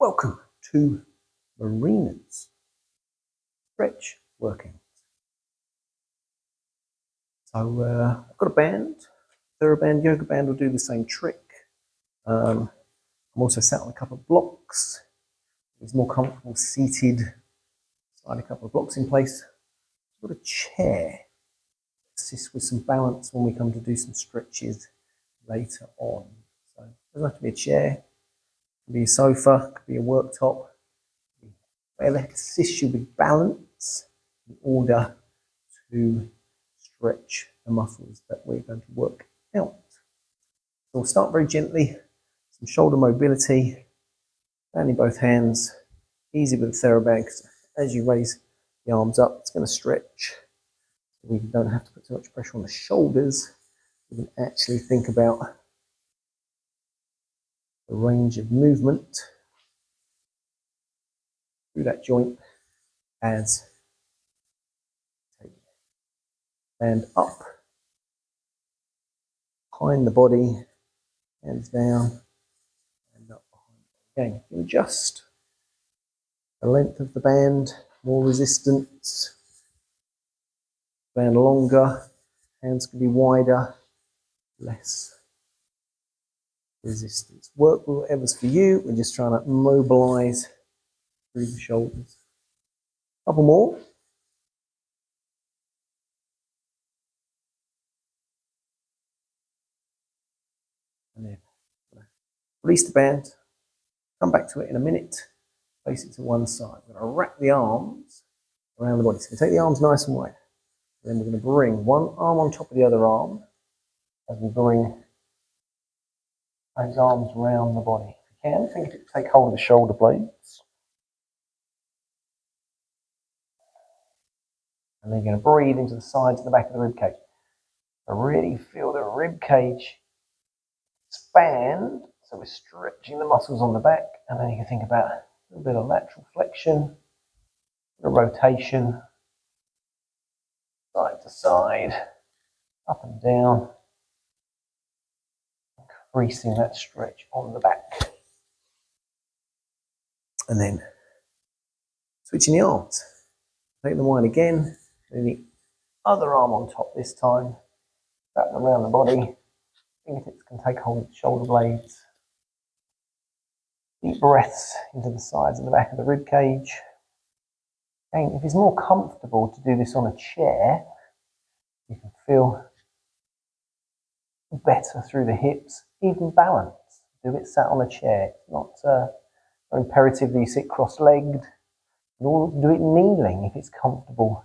Welcome to Marina's stretch workout. So I've got a band, TheraBand, yoga band will do the same trick. I'm also sat on a couple of blocks. It's more comfortable seated, slide a couple of blocks in place. I've got a chair to assist with some balance when we come to do some stretches later on. So it doesn't have to be a chair, it could be a sofa, it could be a worktop. Whatever assists you with balance in order to stretch the muscles that we're going to work out. So we'll start very gently, some shoulder mobility, standing both hands, easy with the TheraBand, because as you raise the arms up, it's going to stretch. We don't have to put too much pressure on the shoulders. We can actually think about the range of movement through that joint as take hand up, behind the body, hands down, and up behind. Again, you can adjust the length of the band, more resistance, band longer, hands can be wider, less resistance. Work with whatever's for you. We're just trying to mobilize through the shoulders. Couple more. And then release the band, come back to it in a minute, place it to one side. We're going to wrap the arms around the body. So we take the arms nice and wide. And then we're going to bring one arm on top of the other arm as we bring those arms around the body. If you can, fingertips take hold of the shoulder blades. And then you're going to breathe into the sides and the back of the rib cage. So really feel the rib cage expand. So we're stretching the muscles on the back. And then you can think about a little bit of lateral flexion, a rotation, side to side, up and down, increasing that stretch on the back. And then switching the arms. Take them wide again. Do the other arm on top this time. Wrap them around the body. Fingertips can take hold of the shoulder blades. Deep breaths into the sides and the back of the rib cage. Again, if it's more comfortable to do this on a chair, you can feel better through the hips, even balance. Do it sat on a chair. It's not imperative that you sit cross-legged. Or do it kneeling if it's comfortable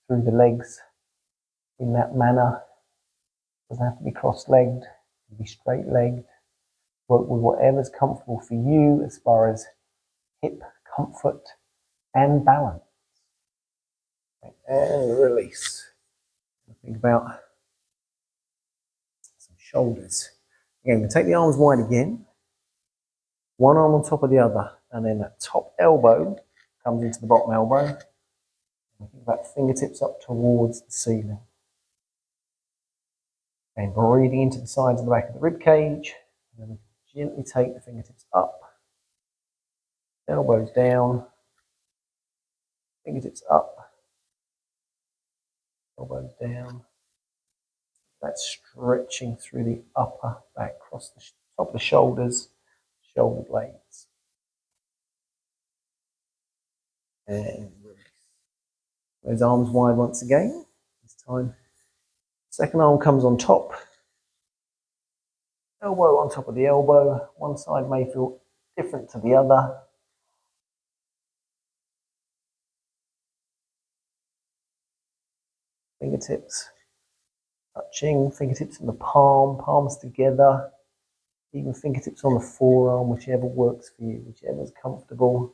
through the legs in that manner. It doesn't have to be cross-legged, it can be straight-legged. Work with whatever's comfortable for you as far as hip comfort and balance. And release. Think about some shoulders. Again, we take the arms wide again. One arm on top of the other, and then that top elbow comes into the bottom elbow. And think about fingertips up towards the ceiling. And breathing into the sides and the back of the rib cage. And then gently take the fingertips up, elbows down, fingertips up, elbows down. That's stretching through the upper back, across the top of the shoulders, shoulder blades. And release. Those arms wide once again. This time, second arm comes on top. Elbow on top of the elbow. One side may feel different to the other. Fingertips touching, fingertips in the palm, palms together. Even fingertips on the forearm, whichever works for you, whichever's comfortable.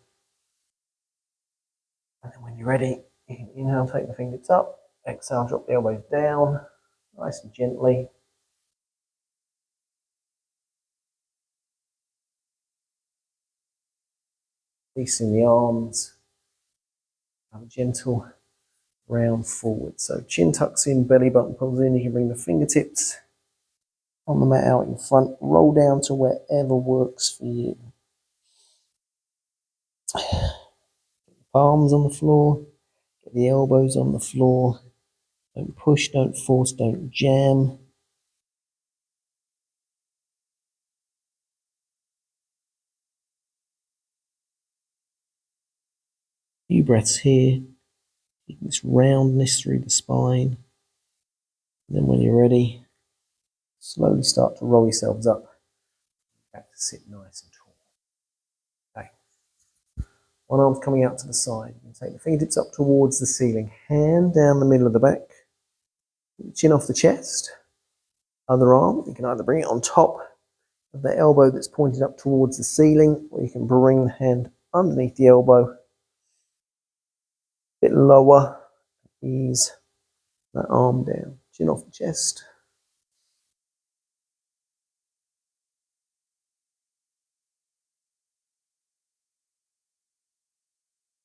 And then when you're ready, you can inhale, take the fingertips up. Exhale, drop the elbows down, nice and gently. Releasing the arms. Have a gentle round forward. So chin tucks in, belly button pulls in. You can bring the fingertips on the mat out in front. Roll down to wherever works for you. Palms on the floor. Get the elbows on the floor. Don't push, don't force, don't jam. Few breaths here. Keep this roundness through the spine. And then when you're ready, slowly start to roll yourselves up. Back to sit nice and tall. Okay. One arm's coming out to the side. You can take the fingertips up towards the ceiling. Hand down the middle of the back. Chin off the chest. Other arm, you can either bring it on top of the elbow that's pointed up towards the ceiling, or you can bring the hand underneath the elbow. A bit lower. Ease that arm down. Chin off the chest.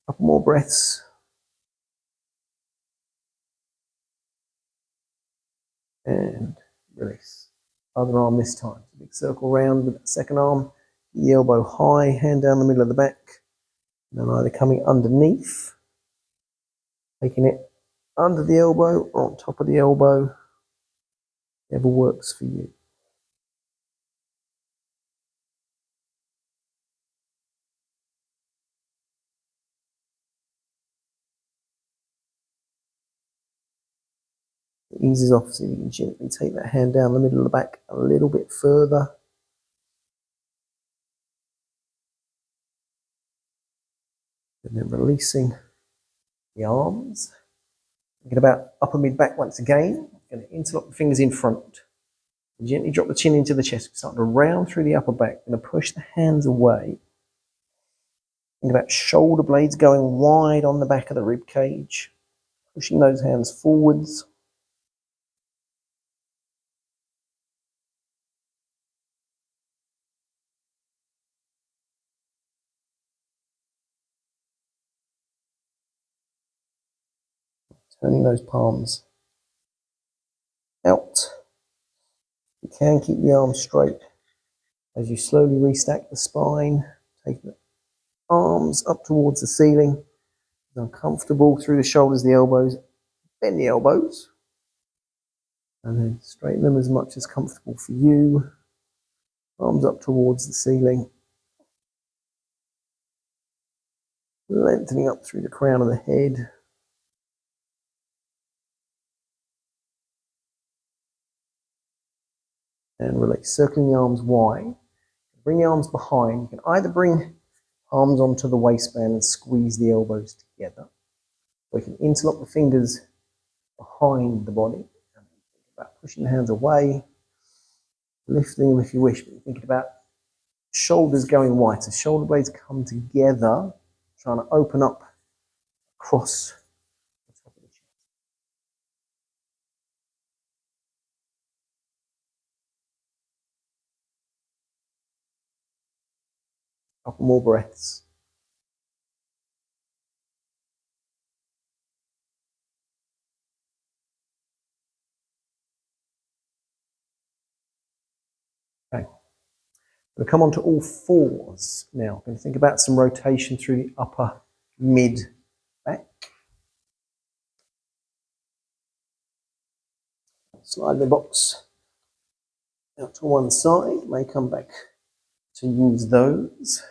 Couple more breaths. And release. Other arm this time. Big circle round with the second arm. The elbow high, hand down the middle of the back. And then either coming underneath, taking it under the elbow or on top of the elbow, whatever works for you. It eases off, so you can gently take that hand down the middle of the back a little bit further. And then releasing the arms. Thinking about upper mid back once again. I'm going to interlock the fingers in front. Gently drop the chin into the chest. Start to round through the upper back. I'm going to push the hands away. Think about shoulder blades going wide on the back of the rib cage. Pushing those hands forwards. Turning those palms out. You can keep the arms straight as you slowly restack the spine. Take the arms up towards the ceiling. Uncomfortable through the shoulders, the elbows. Bend the elbows. And then straighten them as much as comfortable for you. Arms up towards the ceiling. Lengthening up through the crown of the head. And release. Circling the arms wide. Bring the arms behind. You can either bring arms onto the waistband and squeeze the elbows together. Or you can interlock the fingers behind the body. And think about pushing the hands away. Lifting them if you wish. But you're thinking about shoulders going wide. So shoulder blades come together. Trying to open up across the top of the chest. Couple more breaths. Okay. We'll come on to all fours now. We're going to think about some rotation through the upper mid back. Slide the box out to one side. May come back to use those.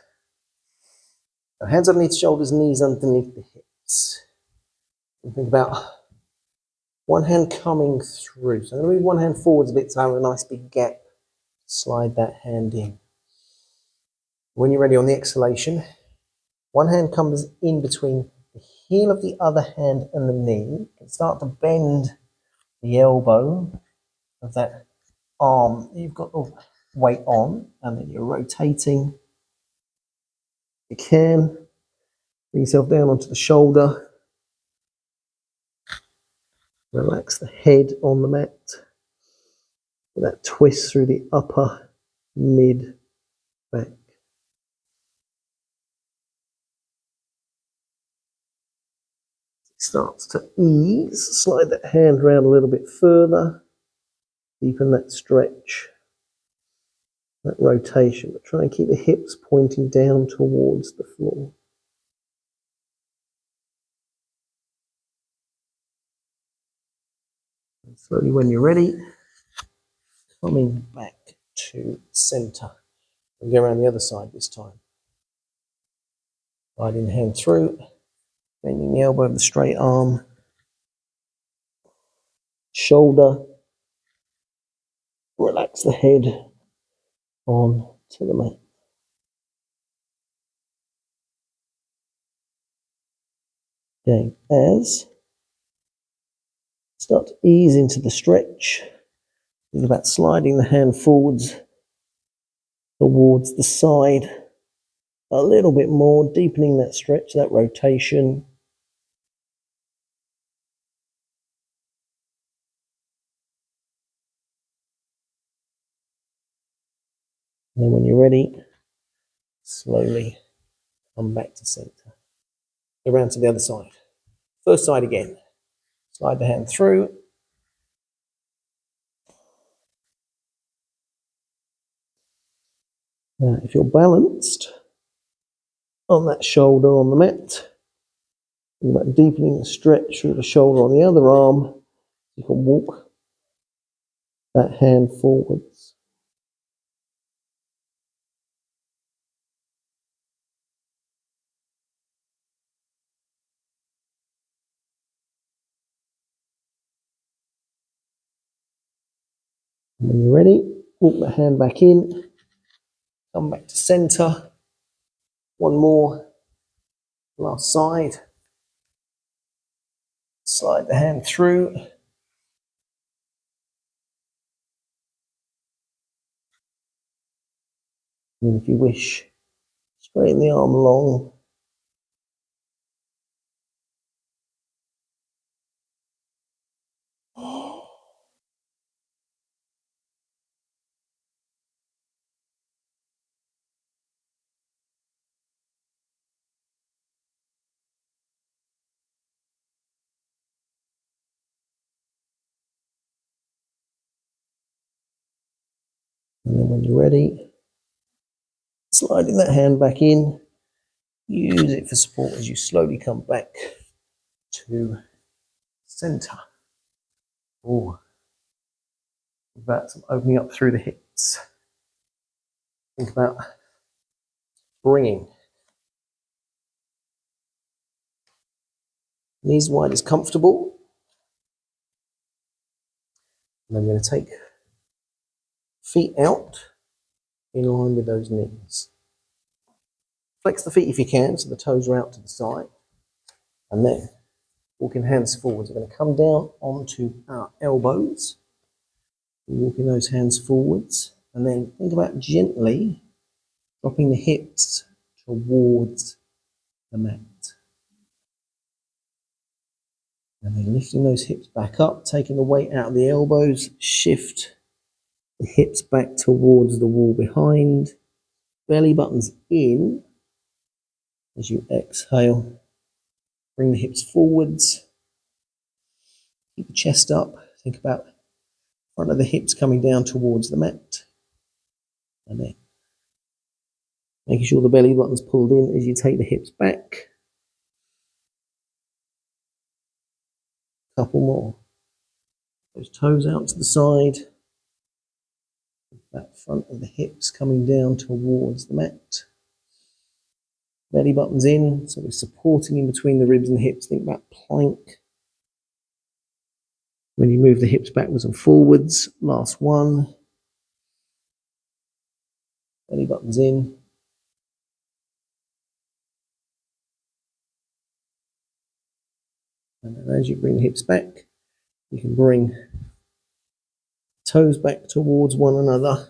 So hands underneath shoulders, knees underneath the hips. And think about one hand coming through. So I'm going to move one hand forwards a bit so I have a nice big gap. Slide that hand in. When you're ready on the exhalation, one hand comes in between the heel of the other hand and the knee. You can start to bend the elbow of that arm you've got the weight on, and then you're rotating. You can bring yourself down onto the shoulder. Relax the head on the mat. That twist through the upper mid back. Starts to ease. Slide that hand around a little bit further. Deepen that stretch, that rotation, but try and keep the hips pointing down towards the floor. Slowly, when you're ready, coming back to centre. And go around the other side this time. Sliding the hand through, bending the elbow of the straight arm, shoulder, relax the head on to the mat. Okay, as start to ease into the stretch, think about sliding the hand forwards towards the side a little bit more, deepening that stretch, that rotation. And then when you're ready, slowly come back to centre. Around to the other side. First side again. Slide the hand through. Now, if you're balanced on that shoulder on the mat, think about deepening the stretch through the shoulder on the other arm. You can walk that hand forwards. And when you're ready, walk the hand back in, come back to centre. One more, last side. Slide the hand through. And if you wish, straighten the arm long. And then when you're ready, sliding that hand back in, use it for support as you slowly come back to centre. Oh, about some opening up through the hips. Think about bringing knees wide as comfortable. And I'm going to take feet out in line with those knees. Flex the feet if you can, so the toes are out to the side. And then walking hands forwards. We're going to come down onto our elbows. Walking those hands forwards. And then think about gently dropping the hips towards the mat. And then lifting those hips back up, taking the weight out of the elbows, shift the hips back towards the wall behind. Belly buttons in as you exhale. Bring the hips forwards. Keep the chest up. Think about the front of the hips coming down towards the mat. And then making sure the belly button's pulled in as you take the hips back. Couple more. Those toes out to the side. That front of the hips coming down towards the mat. Belly buttons in, so we're supporting in between the ribs and the hips. Think about plank. When you move the hips backwards and forwards, last one. Belly buttons in. And then as you bring the hips back, you can bring toes back towards one another.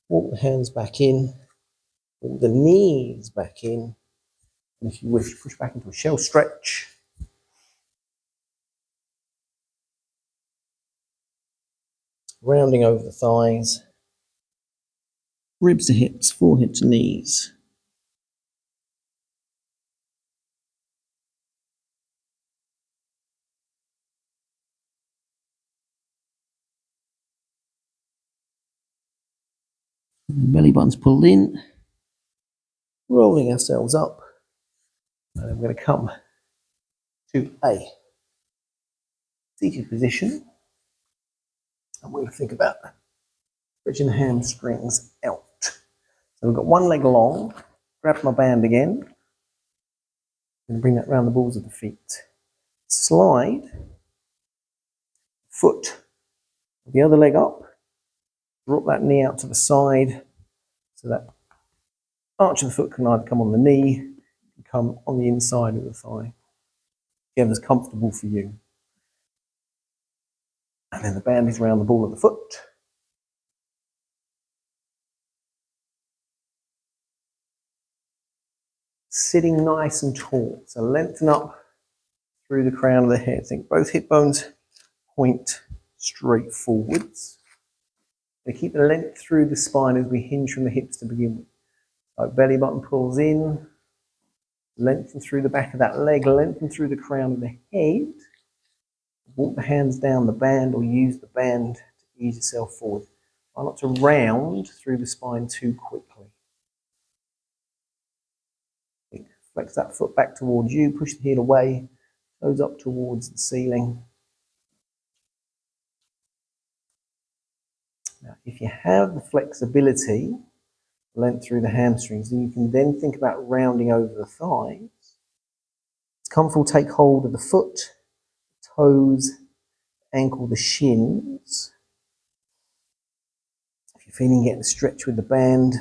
Walk the hands back in. Walk the knees back in. And if you wish, push back into a shell stretch. Rounding over the thighs. Ribs to hips, forehead to knees. Belly buttons pulled in, rolling ourselves up, and I'm going to come to a seated position. And we're going to think about stretching the hamstrings out. So we've got one leg long, grab my band again, and bring that around the balls of the feet. Slide foot, the other leg up, drop that knee out to the side so that arch of the foot can either come on the knee, come on the inside of the thigh, whichever's comfortable for you. And then the band is around the ball of the foot. Sitting nice and tall, so lengthen up through the crown of the head. Think both hip bones point straight forwards. We keep the length through the spine as we hinge from the hips to begin with. So belly button pulls in, lengthen through the back of that leg, lengthen through the crown of the head. Walk the hands down the band or use the band to ease yourself forward. Try not to round through the spine too quickly. Flex that foot back towards you, push the heel away, toes up towards the ceiling. Now, if you have the flexibility, length through the hamstrings, then you can then think about rounding over the thighs. It's comfortable, take hold of the foot, toes, ankle, the shins. If you're feeling getting a stretch with the band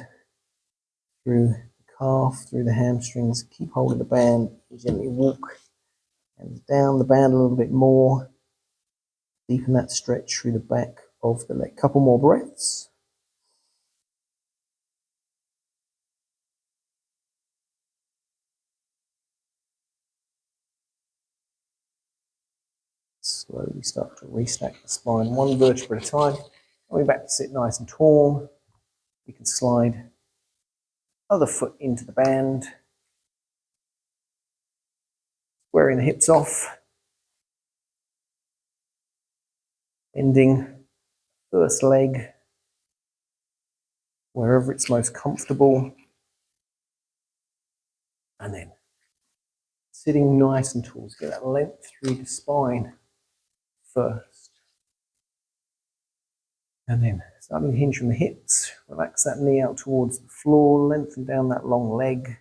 through the calf, through the hamstrings, keep hold of the band, gently walk hands down the band a little bit more. Deepen that stretch through the back of the leg. Couple more breaths. Slowly start to restack the spine, one vertebra at a time. Coming back to sit nice and tall. You can slide other foot into the band. Squaring the hips off. Bending first leg wherever it's most comfortable. And then sitting nice and tall. So get that length through the spine first. And then starting to hinge from the hips. Relax that knee out towards the floor. Lengthen down that long leg.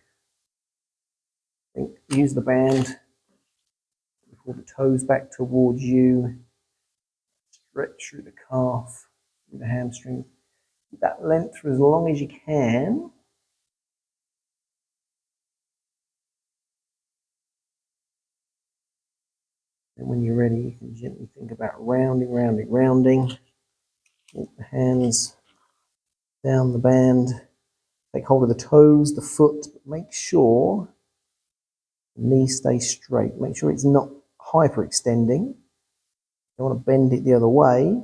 Use the band. Pull the toes back towards you. Stretch through the calf, through the hamstring. Keep that length for as long as you can. And when you're ready, you can gently think about rounding, rounding, rounding. Walk the hands down the band. Take hold of the toes, the foot. Make sure the knee stays straight. Make sure it's not hyperextending. You don't want to bend it the other way.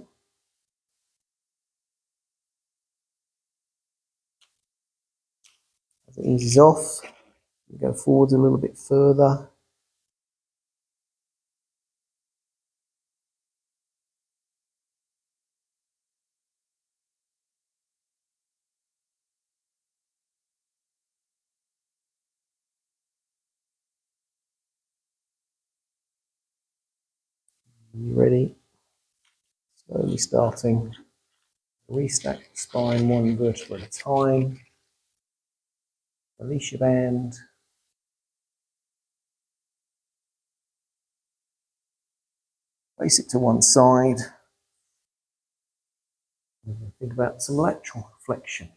As it eases off, you go forwards a little bit further. You ready? Slowly starting. Restack the spine one vertebra at a time. Release your band. Place it to one side. Think about some lateral flexion.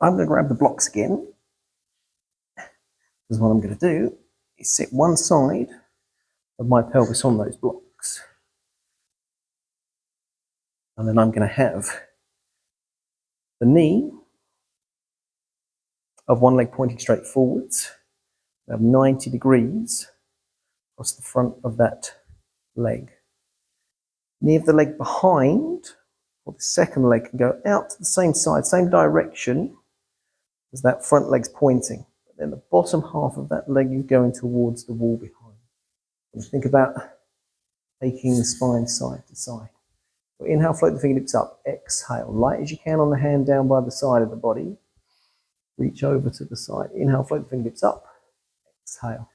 I'm going to grab the blocks again. Because what I'm going to do is sit one side of my pelvis on those blocks. And then I'm going to have the knee of one leg pointing straight forwards. I have 90 degrees across the front of that leg. Knee of the leg behind, or the second leg, can go out to the same side, same direction as that front leg's pointing. But then the bottom half of that leg is going towards the wall behind. And think about taking the spine side to side. So inhale, float the fingertips up. Exhale, light as you can on the hand down by the side of the body. Reach over to the side. Inhale, float the fingertips up. Exhale,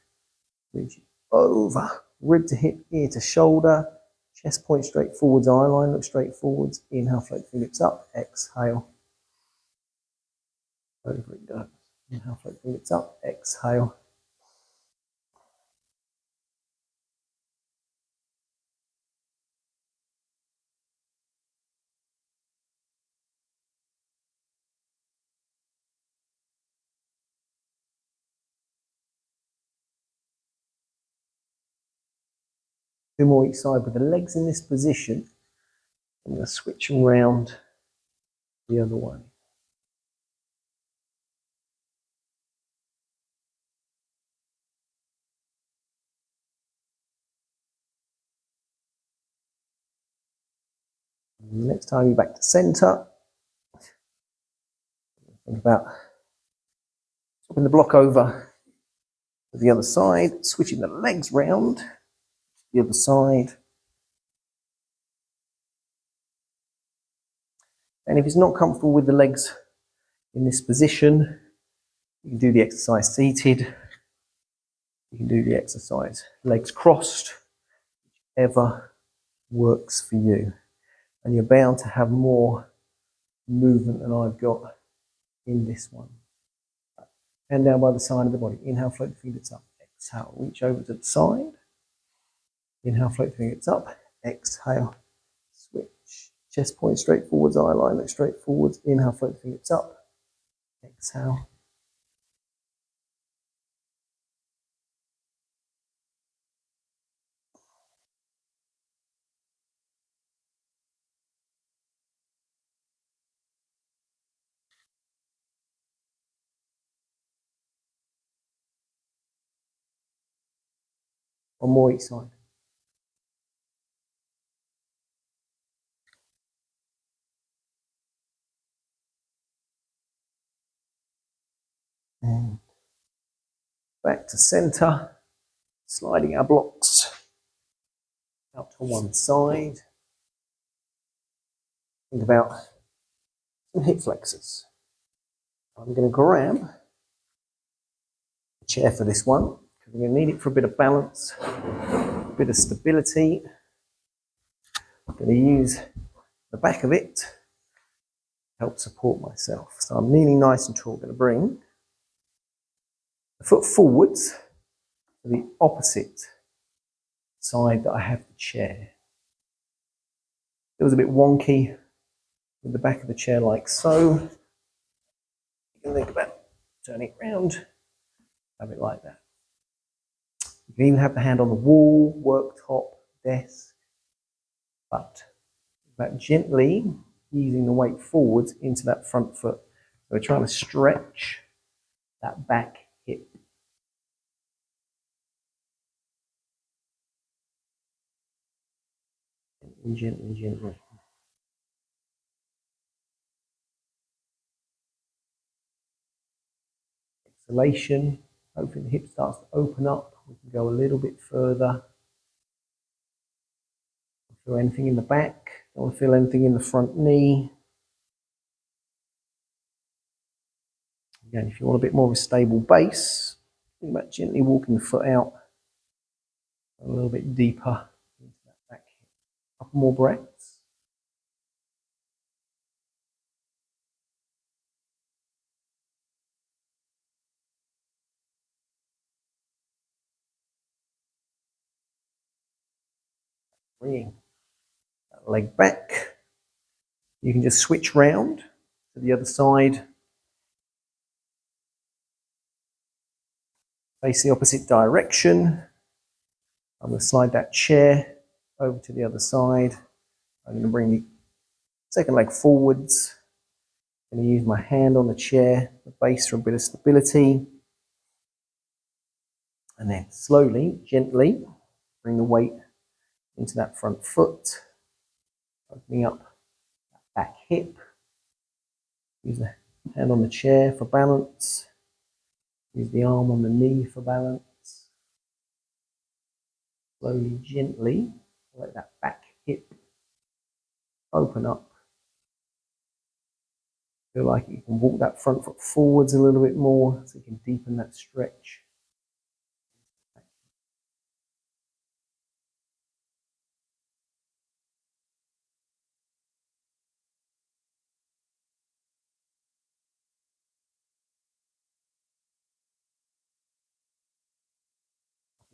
reach over. Rib to hip, ear to shoulder. Chest point straight forwards, eye line, look straight forwards. Inhale, float the fingertips up. Exhale. Over it goes. Inhale, float the fingertips up. Exhale. Two more each side with the legs in this position. I'm going to switch them round the other way. And the next time you're back to centre, think about swapping the block over to the other side, switching the legs round to the other side. And if it's not comfortable with the legs in this position, you can do the exercise seated. You can do the exercise legs crossed, whichever works for you. And you're bound to have more movement than I've got in this one. Hand down by the side of the body. Inhale, float the fingertips up. Exhale, reach over to the side. Inhale, float the fingertips up. Exhale, switch. Chest point straight forwards, eye line, look straight forwards. Inhale, float the fingertips up. Exhale. One more each side. And back to centre. Sliding our blocks out to one side. Think about some hip flexors. I'm going to grab a chair for this one because I'm going to need it for a bit of balance, a bit of stability. I'm going to use the back of it to help support myself. So I'm kneeling nice and tall. I'm going to bring the foot forwards to the opposite side that I have the chair. It was a bit wonky with the back of the chair like so. You can think about turning it around, have it like that. You can even have the hand on the wall, worktop, desk, but about gently easing the weight forwards into that front foot. So we're trying to stretch that back hip. Gently, gently. Exhalation. Hopefully the hip starts to open up. We can go a little bit further. Don't feel anything in the back. Don't feel anything in the front knee. Again, if you want a bit more of a stable base, think about gently walking the foot out a little bit deeper into that back hip. A couple more breaths. Bringing that leg back. You can just switch round to the other side. Face the opposite direction. I'm going to slide that chair over to the other side. I'm going to bring the second leg forwards. I'm going to use my hand on the chair, the base for a bit of stability. And then slowly, gently, bring the weight into that front foot. Opening up that back hip. Use the hand on the chair for balance. Use the arm on the knee for balance. Slowly, gently, let that back hip open up. Feel like you can walk that front foot forwards a little bit more so you can deepen that stretch.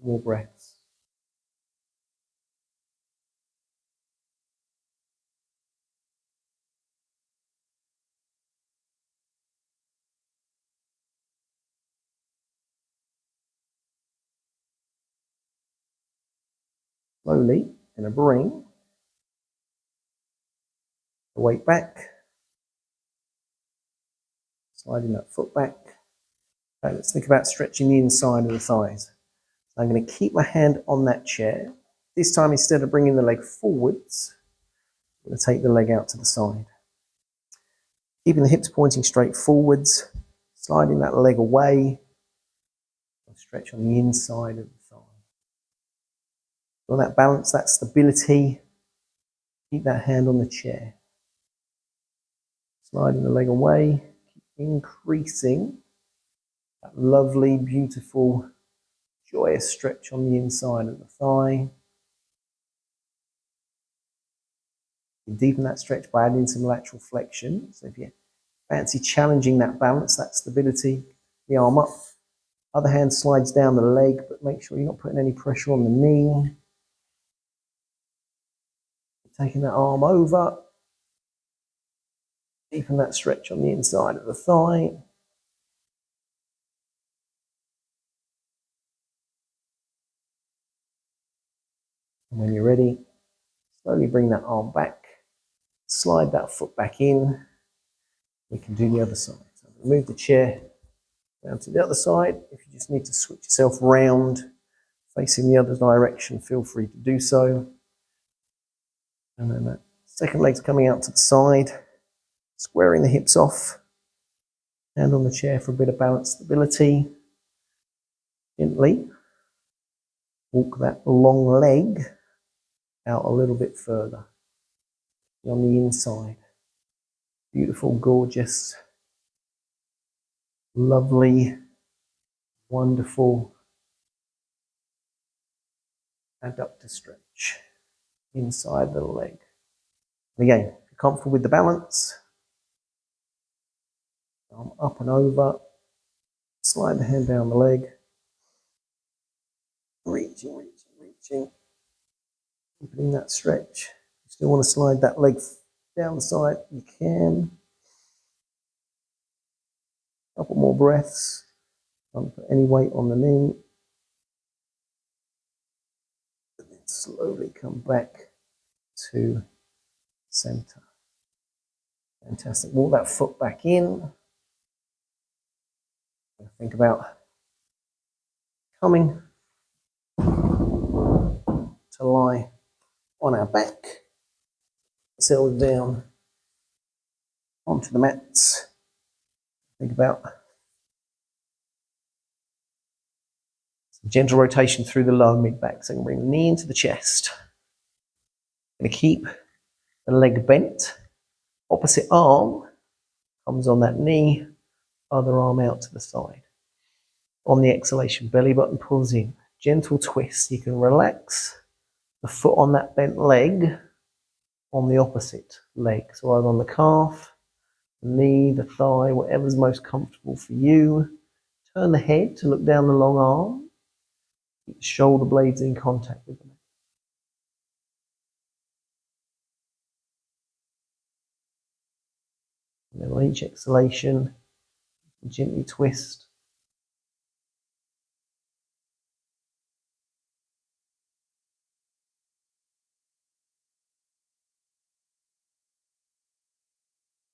More breaths. Slowly, going to bring the weight back, sliding that foot back. Okay, let's think about stretching the inside of the thighs. So I'm going to keep my hand on that chair. This time, instead of bringing the leg forwards, I'm going to take the leg out to the side. Keeping the hips pointing straight forwards, sliding that leg away, stretch on the inside of the thigh. On that balance, that stability, keep that hand on the chair. Sliding the leg away, keep increasing that lovely, beautiful, joyous stretch on the inside of the thigh. You deepen that stretch by adding some lateral flexion. So if you fancy challenging that balance, that stability, the arm up. Other hand slides down the leg, but make sure you're not putting any pressure on the knee. Taking that arm over. Deepen that stretch on the inside of the thigh. And when you're ready, slowly bring that arm back. Slide that foot back in. We can do the other side. So move the chair down to the other side. If you just need to switch yourself round, facing the other direction, feel free to do so. And then that second leg's coming out to the side, squaring the hips off. Hand on the chair for a bit of balance stability. Gently walk that long leg out a little bit further on the inside. Beautiful, gorgeous, lovely, wonderful adductor stretch inside the leg. And again, if you're comfortable with the balance, arm up and over, slide the hand down the leg, reaching, deepening that stretch. You still want to slide that leg down the side, you can. A couple more breaths. Don't put any weight on the knee. And then slowly come back to center. Fantastic. Walk that foot back in. Think about coming to lie on our back, settle down onto the mats. Think about some gentle rotation through the lower mid back. So I'm going to bring the knee into the chest. I'm going to keep the leg bent. Opposite arm comes on that knee, other arm out to the side. On the exhalation, belly button pulls in. Gentle twist. You can relax the foot on that bent leg on the opposite leg. So either on the calf, the knee, the thigh, whatever's most comfortable for you. Turn the head to look down the long arm. Keep the shoulder blades in contact with them. And then on each exhalation, gently twist.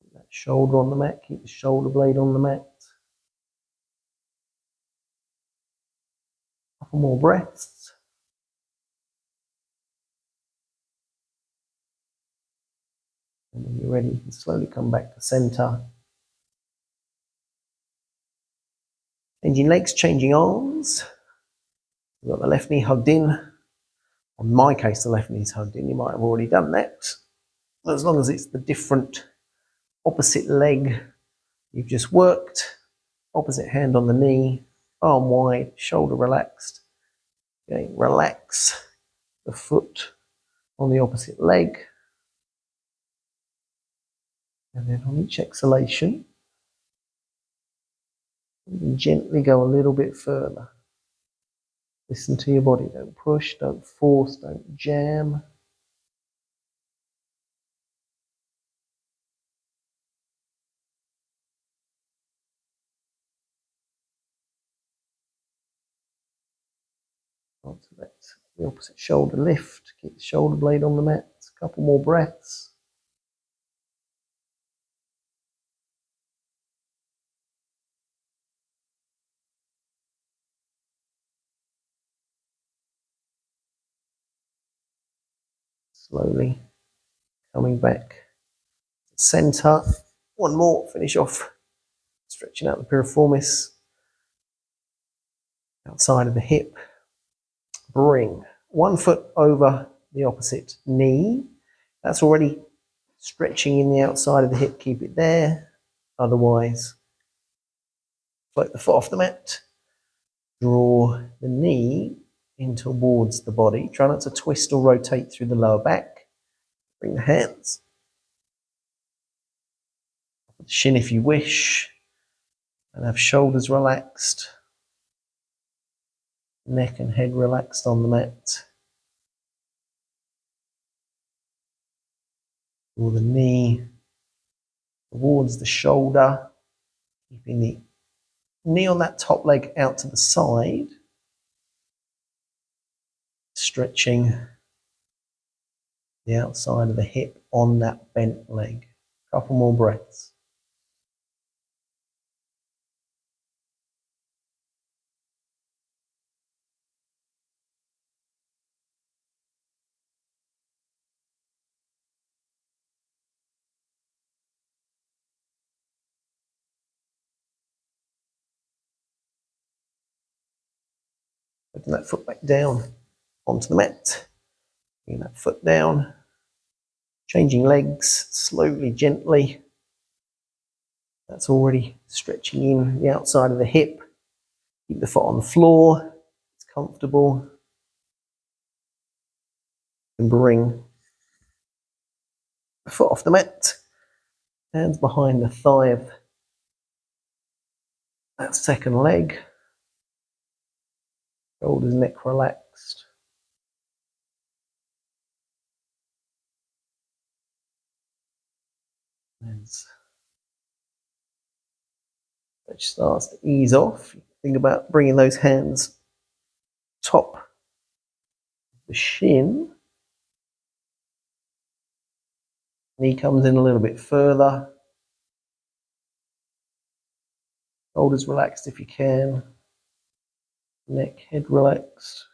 Keep that shoulder on the mat, keep the shoulder blade on the mat. Couple more breaths. And when you're ready, you can slowly come back to center. Changing legs, changing arms. We've got the left knee hugged in. In my case, the left knee is hugged in. You might have already done that. As long as it's the different opposite leg you've just worked. Opposite hand on the knee, arm wide, shoulder relaxed. Okay, relax the foot on the opposite leg. And then on each exhalation, you can gently go a little bit further. Listen to your body. Don't push, don't force, don't jam. Onto that, the opposite shoulder lift. Keep the shoulder blade on the mat. A couple more breaths. Slowly coming back to center. One more, finish off. Stretching out the piriformis. Outside of the hip. Bring one foot over the opposite knee. That's already stretching in the outside of the hip. Keep it there. Otherwise, float the foot off the mat. Draw the knee in towards the body. Try not to twist or rotate through the lower back. Bring the hands. The shin if you wish. And have shoulders relaxed. Neck and head relaxed on the mat. Draw the knee towards the shoulder. Keeping the knee on that top leg out to the side. Stretching the outside of the hip on that bent leg. A couple more breaths. Putting that foot back down onto the mat. Bring that foot down. Changing legs slowly, gently. That's already stretching in the outside of the hip. Keep the foot on the floor. It's comfortable. And bring the foot off the mat. Hands behind the thigh of that second leg. Shoulders, neck relaxed. As stretch starts to ease off, think about bringing those hands top of the shin. Knee comes in a little bit further. Shoulders relaxed if you can. Neck, head relaxed.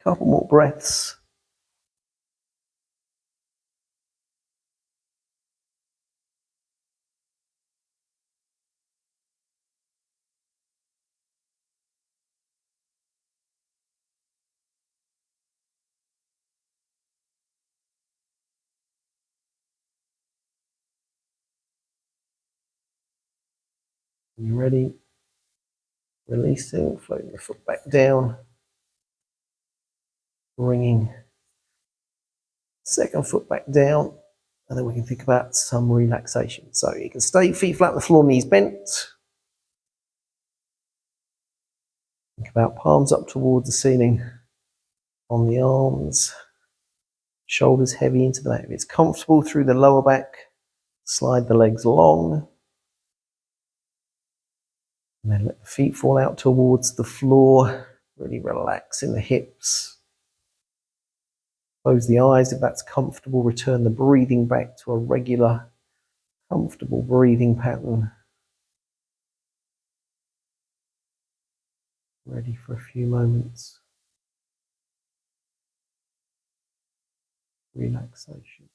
Couple more breaths. You ready? Releasing, floating the foot back down. Bringing second foot back down. And then we can think about some relaxation. So you can stay feet flat on the floor, knees bent. Think about palms up towards the ceiling on the arms. Shoulders heavy into the back. If it's comfortable through the lower back, slide the legs long. And then let the feet fall out towards the floor. Really relax in the hips. Close the eyes if that's comfortable. Return the breathing back to a regular, comfortable breathing pattern. Ready for a few moments. Relaxation.